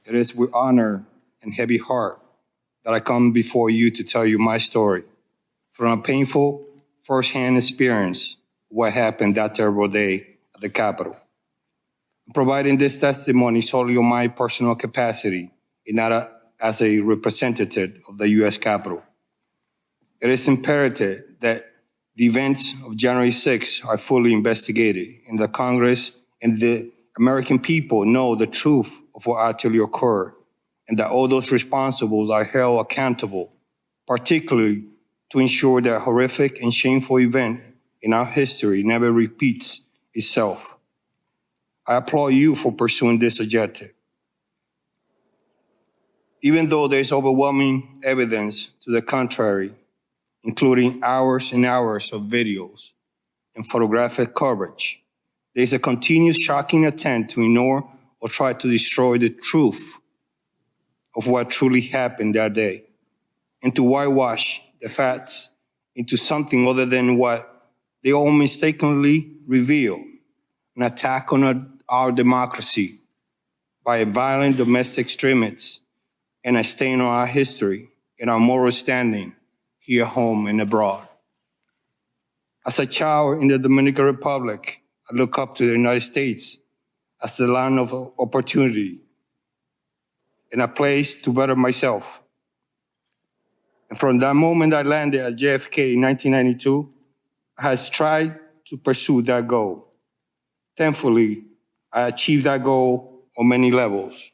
It is with honor and heavy heart that I come before you to tell you my story from a painful first-hand experience of what happened that terrible day at the Capitol. I'm providing this testimony solely on my personal capacity and not as a representative of the U.S. Capitol. It is imperative that the events of January 6 are fully investigated and the Congress and the American people know the truth of what actually occurred and that all those responsible are held accountable, particularly to ensure that a horrific and shameful event in our history never repeats itself. I applaud you for pursuing this objective. Even though there is overwhelming evidence to the contrary, including hours and hours of videos and photographic coverage, there is a continuous shocking attempt to ignore or try to destroy the truth of what truly happened that day and to whitewash the facts into something other than what they all mistakenly reveal, an attack on our democracy by a violent domestic extremist and a stain on our history and our moral standing here at home and abroad. As a child in the Dominican Republic, I look up to the United States as the land of opportunity and a place to better myself. And from that moment I landed at JFK in 1992, I have tried to pursue that goal. Thankfully, I achieved that goal on many levels.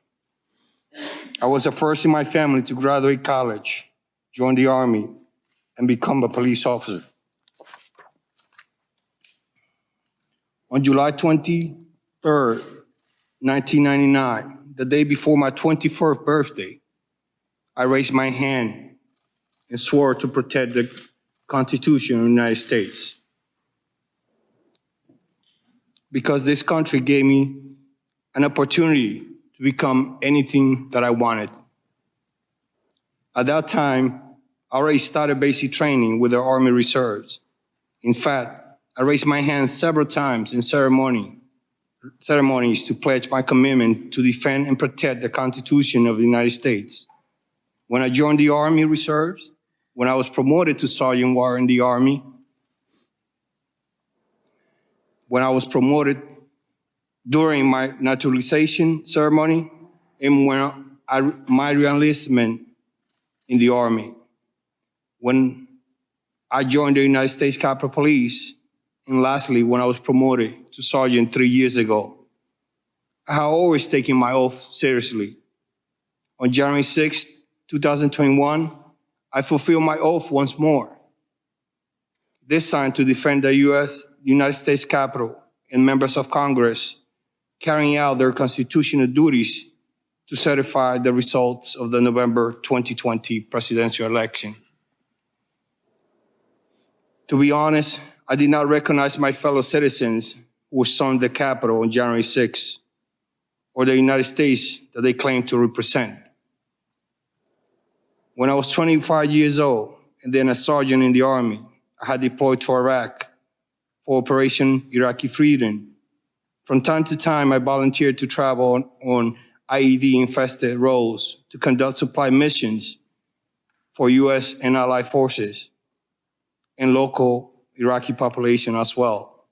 I was the first in my family to graduate college, join the Army, and become a police officer. On July 23rd, 1999, the day before my 21st birthday, I raised my hand and swore to protect the Constitution of the United States. Because this country gave me an opportunity to become anything that I wanted. At that time, I already started basic training with the Army Reserves. In fact, I raised my hand several times in ceremonies to pledge my commitment to defend and protect the Constitution of the United States. When I joined the Army Reserves, when I was promoted to Sergeant Warrant in the Army, when I was promoted during my naturalization ceremony, and when my reenlistment in the Army, when I joined the United States Capitol Police, and lastly, when I was promoted to Sergeant 3 years ago. I have always taken my oath seriously. On January 6, 2021, I fulfilled my oath once more, this time to defend the United States Capitol and members of Congress carrying out their constitutional duties to certify the results of the November 2020 presidential election. To be honest, I did not recognize my fellow citizens who stormed the Capitol on January 6, or the United States that they claim to represent. When I was 25 years old and then a sergeant in the Army, I had deployed to Iraq for Operation Iraqi Freedom. From time to time, I volunteered to travel on IED-infested roads to conduct supply missions for U.S. and allied forces and local Iraqi population as well.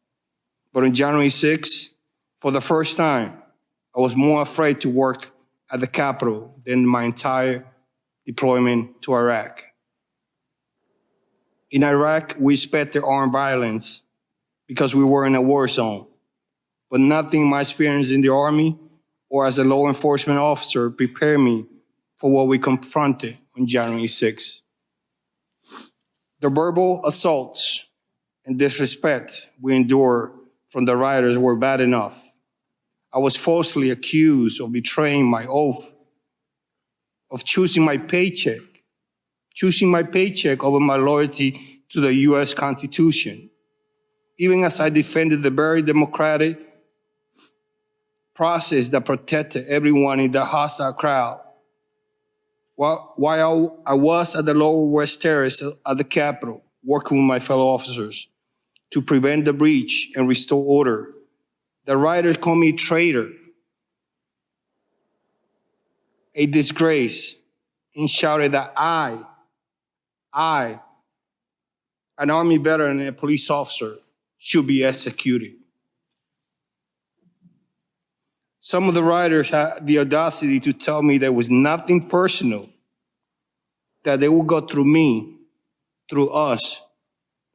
But on January 6, for the first time, I was more afraid to work at the Capitol than my entire deployment to Iraq. In Iraq, we expected armed violence because we were in a war zone, but nothing in my experience in the Army or as a law enforcement officer prepared me for what we confronted on January 6. The verbal assaults and disrespect we endured from the rioters were bad enough. I was falsely accused of betraying my oath, of choosing my paycheck over my loyalty to the U.S. Constitution, even as I defended the very democratic process that protected everyone in the hostile crowd. While I was at the Lower West Terrace at the Capitol, working with my fellow officers to prevent the breach and restore order, the rioters called me traitor. a disgrace, and shouted that I, an Army veteran and a police officer, should be executed. Some of the rioters had the audacity to tell me there was nothing personal, that they would go through me, through us,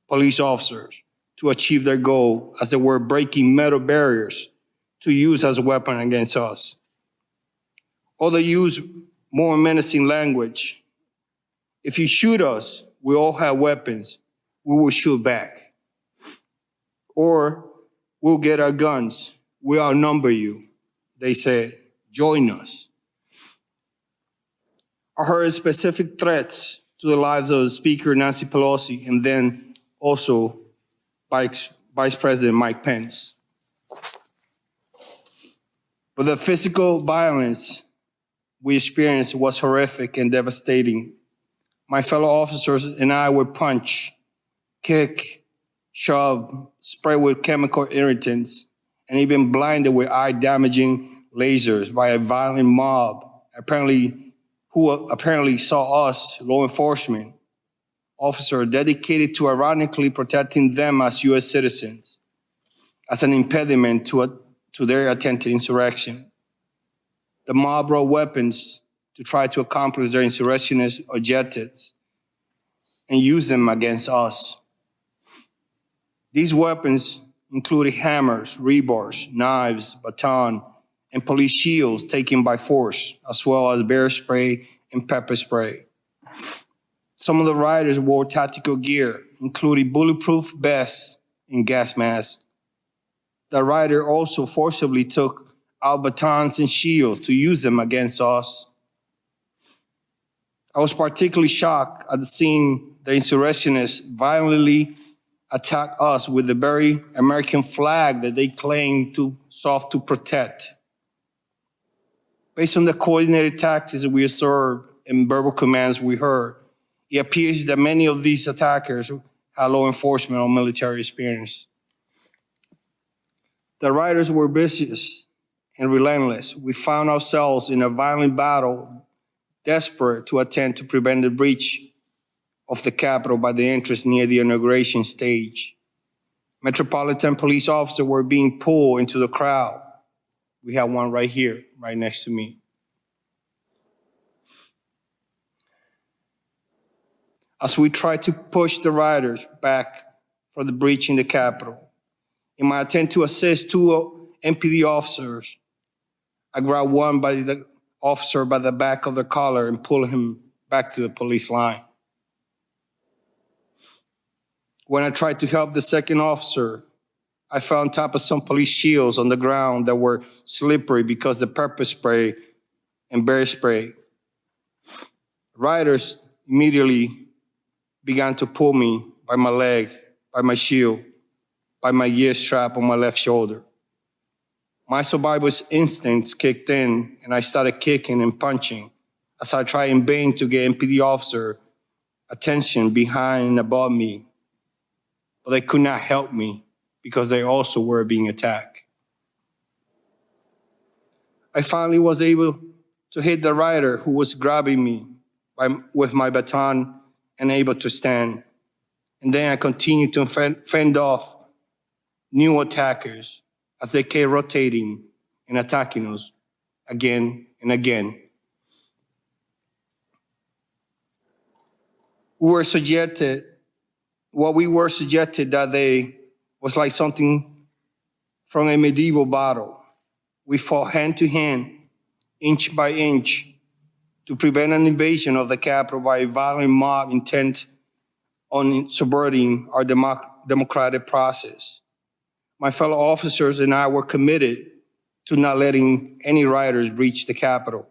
police officers, to achieve their goal, as they were breaking metal barriers to use as a weapon against us. Or they use more menacing language. If you shoot us, we all have weapons, we will shoot back. Or we'll get our guns, we outnumber you. They said, join us. I heard specific threats to the lives of Speaker Nancy Pelosi and then also Vice President Mike Pence. But the physical violence we experienced was horrific and devastating. My fellow officers and I were punched, kicked, shoved, sprayed with chemical irritants, and even blinded with eye-damaging lasers by a violent mob, who apparently saw us, law enforcement officers, dedicated to ironically protecting them as U.S. citizens, as an impediment to their attempted insurrection. The mob brought weapons to try to accomplish their insurrectionist objectives and use them against us. These weapons included hammers, rebars, knives, baton, and police shields taken by force, as well as bear spray and pepper spray. Some of the rioters wore tactical gear, including bulletproof vests and gas masks. The rioter also forcibly took out batons and shields to use them against us. I was particularly shocked at seeing the insurrectionists violently attack us with the very American flag that they claim to sought to protect. Based on the coordinated tactics we observed and verbal commands we heard, it appears that many of these attackers had law enforcement or military experience. The rioters were vicious and relentless. We found ourselves in a violent battle, desperate to attempt to prevent the breach of the Capitol by the entrance near the inauguration stage. Metropolitan police officers were being pulled into the crowd. We have one right here, right next to me. As we tried to push the rioters back from the breach in the Capitol, in my attempt to assist two MPD officers, I grabbed one by the officer by the back of the collar and pulled him back to the police line. When I tried to help the second officer, I fell on top of some police shields on the ground that were slippery because of the pepper spray and bear spray. Rioters immediately began to pull me by my leg, by my shield, by my gear strap on my left shoulder. My survivor's instincts kicked in, and I started kicking and punching as I tried in vain to get MPD officer attention behind and above me. But they could not help me because they also were being attacked. I finally was able to hit the rioter who was grabbing me with my baton and able to stand. And then I continued to fend off new attackers as they kept rotating and attacking us again and again. What we were subjected that day was like something from a medieval battle. We fought hand to hand, inch by inch, to prevent an invasion of the Capitol by a violent mob intent on subverting our democratic process. My fellow officers and I were committed to not letting any rioters breach the Capitol.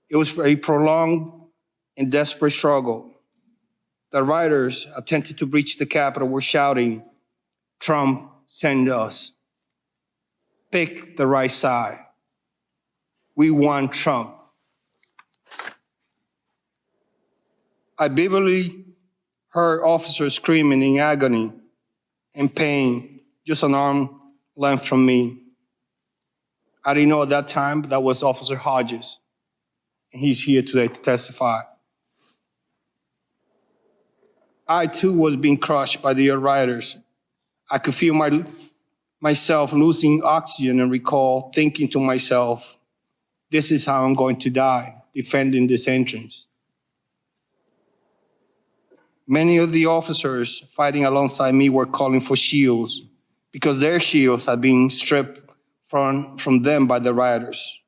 It was a prolonged and desperate struggle. The rioters attempted to breach the Capitol were shouting, "Trump, send us. Pick the right side. We want Trump." I vividly heard officers screaming in agony and pain just an arm length from me. I didn't know at that time, but that was Officer Hodges. and he's here today to testify. I, too, was being crushed by the rioters. I could feel myself losing oxygen and recall thinking to myself, this is how I'm going to die, defending this entrance. Many of the officers fighting alongside me were calling for shields because their shields had been stripped from them by the rioters.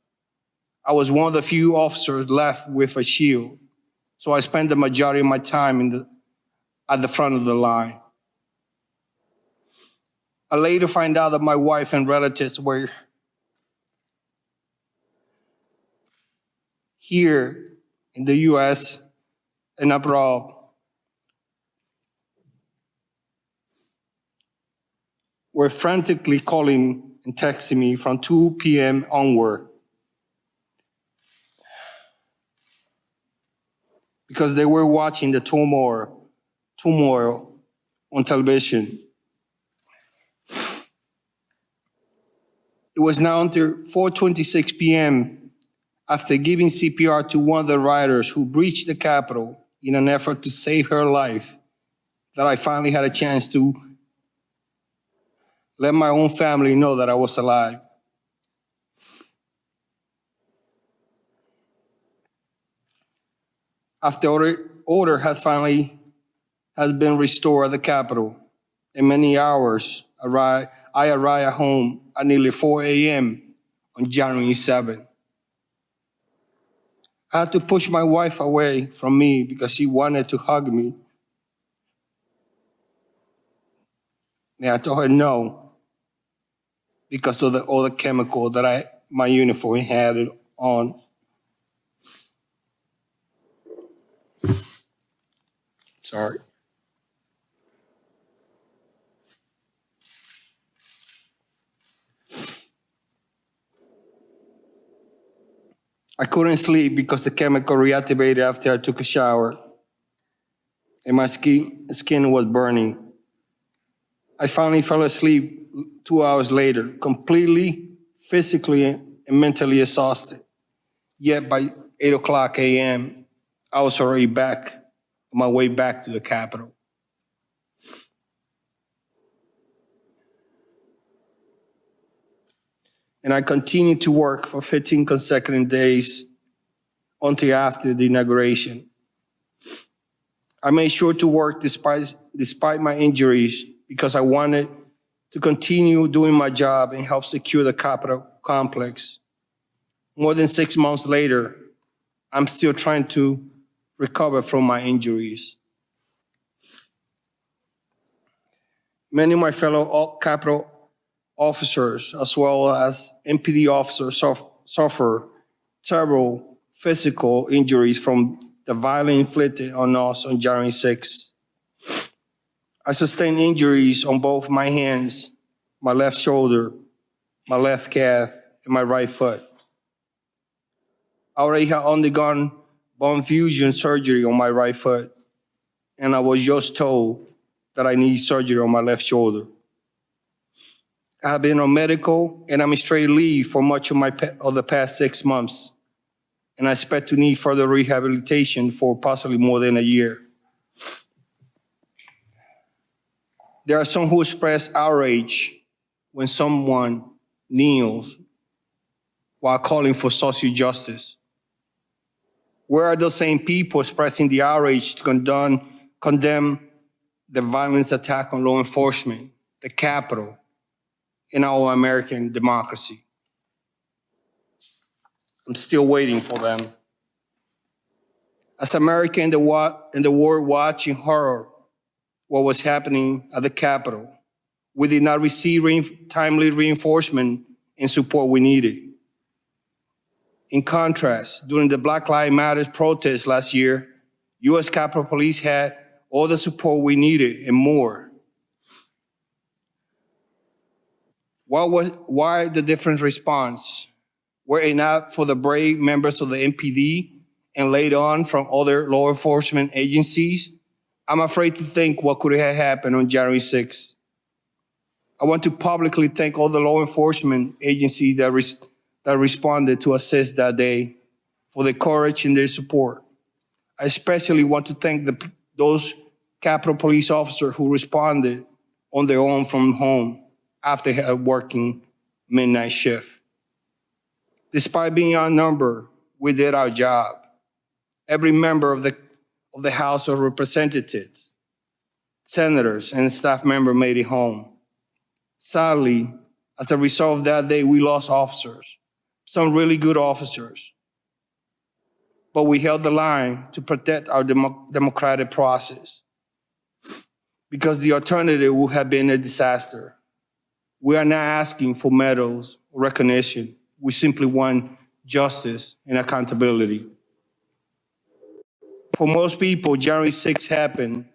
I was one of the few officers left with a shield, so I spent the majority of my time at the front of the line. I later find out that my wife and relatives were here in the US and abroad, were frantically calling and texting me from 2 p.m. onward because they were watching the turmoil on television. It was now until 4:26 p.m. after giving CPR to one of the rioters who breached the Capitol in an effort to save her life that I finally had a chance to let my own family know that I was alive. After order has been restored at the Capitol, in many hours, I arrived at home at nearly 4 a.m. on January 7th. I had to push my wife away from me because she wanted to hug me. And I told her no, because of all the chemical that my uniform had on. Sorry. I couldn't sleep because the chemical reactivated after I took a shower, and my skin was burning. I finally fell asleep 2 hours later, completely physically and mentally exhausted. Yet by 8 o'clock a.m., I was already on my way back to the Capitol. And I continued to work for 15 consecutive days until after the inauguration. I made sure to work despite my injuries because I wanted to continue doing my job and help secure the Capitol complex. More than 6 months later, I'm still trying to recover from my injuries. Many of my fellow Capitol officers, as well as MPD officers, suffer terrible physical injuries from the violence inflicted on us on January 6th. I sustained injuries on both my hands, my left shoulder, my left calf, and my right foot. I already had undergone bone fusion surgery on my right foot, and I was just told that I need surgery on my left shoulder. I have been on medical and administrative leave for much of the past 6 months, and I expect to need further rehabilitation for possibly more than a year. There are some who express outrage when someone kneels while calling for social justice. Where are those same people expressing the outrage to condemn the violence attack on law enforcement, the Capitol, in our American democracy? I'm still waiting for them. As Americans in the world watching horror what was happening at the Capitol, we did not receive timely reinforcement and support we needed. In contrast, during the Black Lives Matter protests last year, U.S. Capitol Police had all the support we needed and more. Why the different response? Were it not for the brave members of the MPD and later on from other law enforcement agencies, I'm afraid to think what could have happened on January 6th. I want to publicly thank all the law enforcement agencies that responded to assist that day for their courage and their support. I especially want to thank those Capitol Police officers who responded on their own from home after working midnight shift. Despite being outnumbered, we did our job. Every member of the House of Representatives, senators, and staff member made it home. Sadly, as a result of that day, we lost officers, some really good officers. But we held the line to protect our democratic process, because the alternative would have been a disaster. We are not asking for medals or recognition. We simply want justice and accountability. For most people, January 6th happened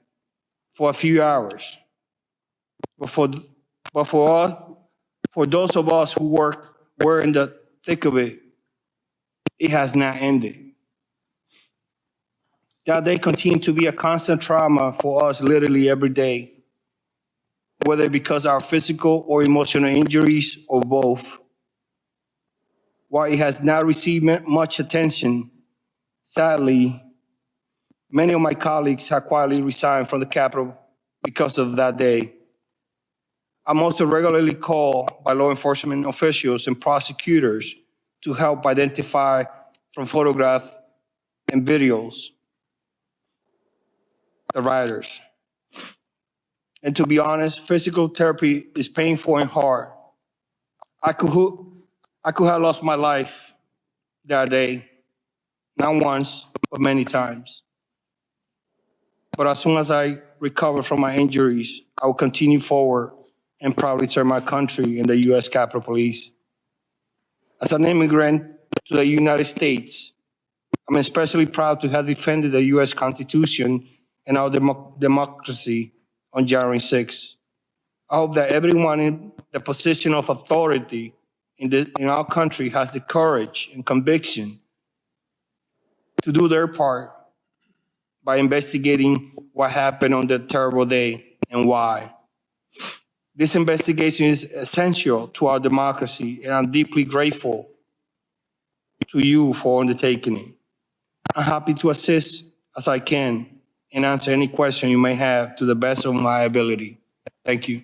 for a few hours. But for those of us who were in the thick of it, it has not ended. That day continued to be a constant trauma for us literally every day, whether because of our physical or emotional injuries or both. While it has not received much attention, sadly, many of my colleagues have quietly resigned from the Capitol because of that day. I'm also regularly called by law enforcement officials and prosecutors to help identify from photographs and videos the rioters. And to be honest, physical therapy is painful and hard. I could have lost my life that day, not once, but many times. But as soon as I recover from my injuries, I will continue forward and proudly serve my country in the U.S. Capitol Police. As an immigrant to the United States, I'm especially proud to have defended the U.S. Constitution and our democracy on January 6th. I hope that everyone in the position of authority in our country has the courage and conviction to do their part by investigating what happened on that terrible day and why. This investigation is essential to our democracy, and I'm deeply grateful to you for undertaking it. I'm happy to assist as I can and answer any question you may have to the best of my ability. Thank you.